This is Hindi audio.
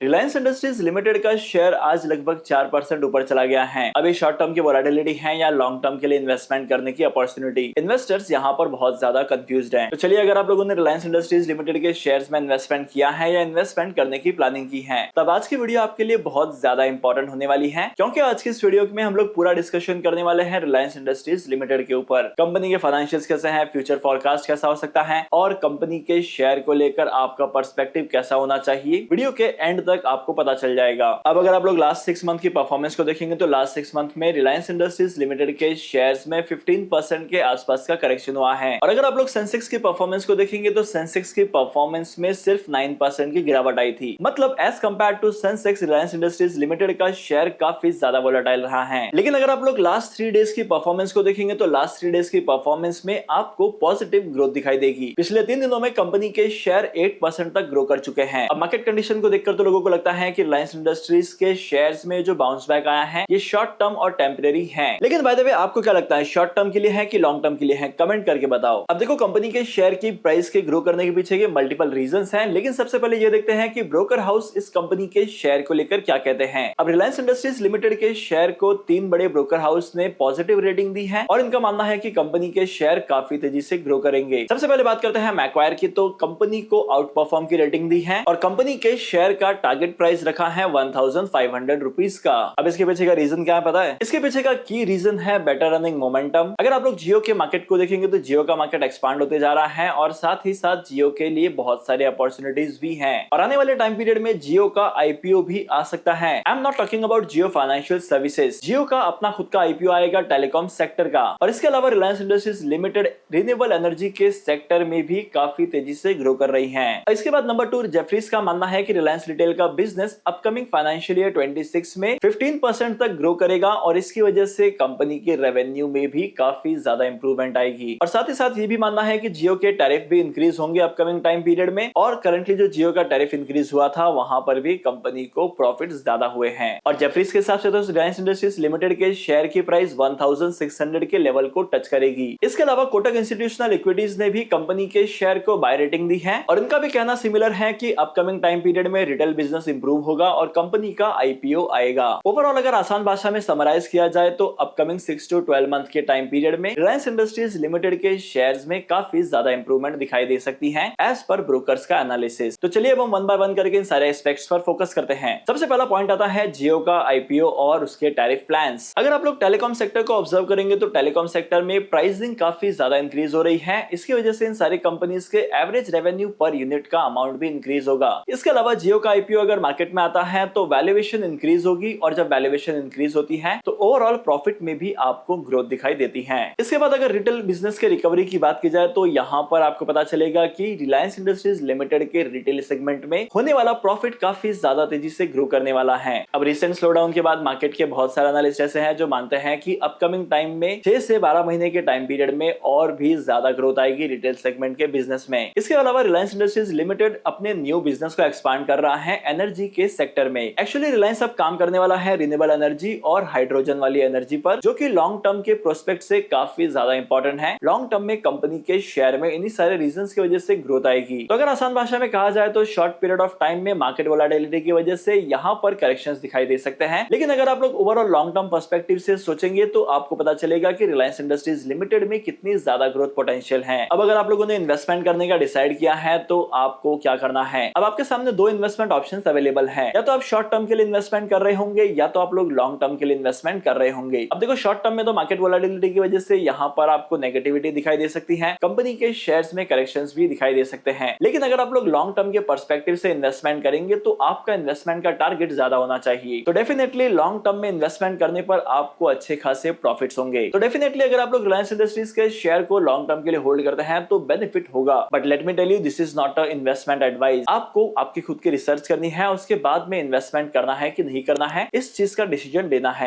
रिलायंस इंडस्ट्रीज लिमिटेड का शेयर आज लगभग 4% ऊपर चला गया है। अभी शॉर्ट टर्म की वोलेटिलिटी है या लॉन्ग टर्म के लिए इन्वेस्टमेंट करने की अपॉर्चुनिटी, इन्वेस्टर्स यहाँ पर बहुत ज्यादा कंफ्यूज्ड हैं। तो चलिए, अगर आप लोगों ने रिलायंस इंडस्ट्रीज लिमिटेड के शेयर्स में इन्वेस्टमेंट किया है या इन्वेस्टमेंट करने की प्लानिंग की है, तब आज की वीडियो आपके लिए बहुत ज्यादा इंपॉर्टेंट होने वाली है, क्योंकि आज की इस वीडियो में हम लोग पूरा डिस्कशन करने वाले हैं रिलायंस इंडस्ट्रीज लिमिटेड के ऊपर। कंपनी के फाइनेंशियल्स कैसे हैं, फ्यूचर फोरकास्ट कैसा हो सकता है और कंपनी के शेयर को लेकर आपका पर्सपेक्टिव कैसा होना चाहिए, वीडियो के एंड तक आपको पता चल जाएगा। अब अगर आप लोग लास्ट 6 मंथ की परफॉर्मेंस को देखेंगे तो लास्ट 6 मंथ में रिलायंस इंडस्ट्रीज लिमिटेड के शेयर्स में 15% के आसपास का करेक्शन हुआ है। और अगर आप लोग सेंसेक्स की परफॉर्मेंस को देखेंगे तो सेंसेक्स की परफॉर्मेंस में सिर्फ 9% की गिरावट आई थी। मतलब as compare to Sensex, Reliance Industries Limited का शेयर काफी ज्यादा वोलेटाइल रहा है। लेकिन अगर आप लोग लास्ट 3 डेज की परफॉर्मेंस को देखेंगे तो लास्ट 3 डेज की परफॉर्मेंस में आपको पॉजिटिव ग्रोथ दिखाई देगी। पिछले 3 दिनों में कंपनी के शेयर 8% तक ग्रो कर चुके हैं। अब मार्केट कंडीशन को देखकर तो लोगों को लगता है कि रिलायंस इंडस्ट्रीज के शेयर्स में जो बाउंस बैक आया है ये शॉर्ट टर्म और टेम्परेरी है। लेकिन बाय द वे, आपको क्या लगता है, शॉर्ट टर्म के लिए है कि लॉन्ग टर्म के लिए है? कमेंट करके बताओ। अब देखो, कंपनी के शेयर की प्राइस के ग्रो करने के पीछे के मल्टीपल रीजंस हैं, लेकिन सबसे पहले ये देखते हैं कि ब्रोकर हाउस इस कंपनी के शेयर को लेकर क्या कहते हैं। अब रिलायंस इंडस्ट्रीज लिमिटेड के शेयर को 3 बड़े ब्रोकर हाउस ने पॉजिटिव रेटिंग दी है और इनका मानना है कि कंपनी के शेयर काफी तेजी से ग्रो करेंगे। सबसे पहले बात करते हैं मैक्वायर की, तो कंपनी को आउट परफॉर्म की रेटिंग दी है और कंपनी के शेयर का टारगेट प्राइस रखा है 1500 रुपीज का। अब इसके पीछे का रीजन क्या है पता है? इसके पीछे का की रीजन है बेटर रनिंग मोमेंटम। अगर आप लोग जियो के मार्केट को देखेंगे तो जियो का मार्केट एक्सपांड होते जा रहा है और साथ ही साथ जियो के लिए बहुत सारे अपॉर्चुनिटीज भी हैं और आने वाले टाइम पीरियड में जियो का आईपीओ भी आ सकता है। I am not talking about Jio financial services. Jio का अपना खुद का आईपीओ आएगा टेलीकॉम सेक्टर का। और इसके अलावा Reliance Industries limited renewable energy के सेक्टर में भी काफी तेजी से ग्रो कर रही है। इसके बाद नंबर 2, जेफरीज का मानना है कि रिलायंस रिटेल का बिजनेस अपकमिंग फाइनेंशियल ईयर 26 में 15% तक ग्रो करेगा और इसकी वजह से कंपनी के रेवेन्यू में भी काफी ज्यादा इंप्रूवमेंट आएगी। और साथ ही साथ ये भी मानना है कि जियो के टैरिफ भी इंक्रीज होंगे अपकमिंग टाइम पीरियड में और करंटली जो जियो का टैरिफ इंक्रीज हुआ था वहां पर भी कंपनी को प्रॉफिट ज्यादा हुए हैं। और जेफरीज के हिसाब से तो रिलायंस इंडस्ट्रीज लिमिटेड के शेयर की प्राइस 1600 के लेवल को टच करेगी। इसके अलावा कोटक इंस्टीट्यूशनल इक्विटीज ने भी कंपनी के शेयर को बाय रेटिंग दी है और इनका भी कहना सिमिलर है कि अपकमिंग टाइम पीरियड में रिटेल बिजनेस इंप्रूव होगा और कंपनी का आईपीओ आएगा। ओवरऑल अगर आसान भाषा में समराइज किया जाए तो अपकमिंग 6 to 12 मंथ के टाइम पीरियड में रिलायंस इंडस्ट्रीज लिमिटेड के शेयर्स में काफी ज्यादा इंप्रूवमेंट दिखाई दे सकती है एज पर ब्रोकर्स का एनालिसिस। तो चलिए अब हम वन बाय वन करके इन सारे एस्पेक्ट्स पर फोकस करते हैं। सबसे पहला पॉइंट आता है जियो का आईपीओ और उसके टैरिफ प्लान्स। अगर आप लोग टेलीकॉम सेक्टर को ऑब्जर्व करेंगे तो टेलीकॉम सेक्टर में प्राइसिंग काफी ज्यादा इंक्रीज हो रही है। इसकी वजह से इन सारी कंपनीज के एवरेज रेवेन्यू पर यूनिट का अमाउंट भी इंक्रीज होगा। इसके अलावा जियो का आईपीओ अगर मार्केट में आता है तो वैल्यूएशन इंक्रीज होगी और जब वैल्यूएशन इंक्रीज होती है तो ओवरऑल प्रॉफिट में भी आपको ग्रोथ दिखाई देती है। इसके बाद अगर रिटेल बिजनेस के रिकवरी की बात की जाए तो यहाँ पर आपको पता चलेगा कि रिलायंस इंडस्ट्रीज लिमिटेड के रिटेल सेगमेंट में होने वाला प्रॉफिट काफी ज्यादा तेजी से ग्रो करने वाला है। अब रिसेंट स्लोडाउन के बाद मार्केट के बहुत सारे एनालिस्ट ऐसे हैं जो मानते हैं कि अपकमिंग टाइम में 6 से 12 महीने के टाइम पीरियड में और भी ज्यादा ग्रोथ आएगी रिटेल सेगमेंट के बिजनेस में। इसके अलावा रिलायंस इंडस्ट्रीज लिमिटेड अपने न्यू बिजनेस को एक्सपांड कर रहा है एनर्जी के सेक्टर में। एक्चुअली रिलायंस अब काम करने वाला है रिन्यूएबल एनर्जी और हाइड्रोजन वाली एनर्जी पर, जो कि लॉन्ग टर्म के प्रोस्पेक्ट से काफी ज्यादा इंपॉर्टेंट है। लॉन्ग टर्म में कंपनी के शेयर में इन्हीं सारे रीजंस की वजह से ग्रोथ आएगी। तो अगर आसान भाषा में कहा जाए तो शॉर्ट पीरियड ऑफ टाइम में मार्केट वोलेटिलिटी की वजह से यहाँ पर करेक्शंस दिखाई दे सकते हैं, लेकिन अगर आप लोग ओवरऑल लॉन्ग टर्म पर्सपेक्टिव से सोचेंगे तो आपको पता चलेगा कि रिलायंस इंडस्ट्रीज लिमिटेड में कितनी ज्यादा ग्रोथ पोटेंशियल है। अब अगर आप लोगों ने इन्वेस्टमेंट करने का डिसाइड किया है तो आपको क्या करना है? अब आपके सामने 2 इन्वेस्टमेंट ऑप्शंस अवेलेबल है। या तो आप शॉर्ट टर्म के लिए इन्वेस्टमेंट कर रहे होंगे या तो आप लोग लॉन्ग टर्म के लिए इन्वेस्टमेंट कर रहे होंगे। अब देखो, शॉर्ट टर्म में तो मार्केट वोलेटिलिटी की वजह से यहाँ पर आपको नेगेटिविटी दिखाई दे सकती है, कंपनी के शेयर्स में करेक्शंस भी दिखाई दे सकते हैं। लेकिन अगर आप लोग लॉन्ग टर्म के पर्सपेक्टिव से इन्वेस्टमेंट करेंगे तो आपका इन्वेस्टमेंट का टारगेट ज्यादा होना चाहिए। तो डेफिनेटली लॉन्ग टर्म में इन्वेस्टमेंट करने पर आपको अच्छे खासे प्रॉफिट्स होंगे। तो डेफिनेटली अगर आप लोग रिलायंस इंडस्ट्रीज के शेयर को लॉन्ग टर्म के लिए होल्ड करते हैं तो बेनिफिट होगा। But let me tell you, this is not a investment advice. आपको आपकी खुद की रिसर्च करनी है, उसके बाद में इन्वेस्टमेंट करना है कि नहीं करना है, इस चीज का डिसीजन लेना है।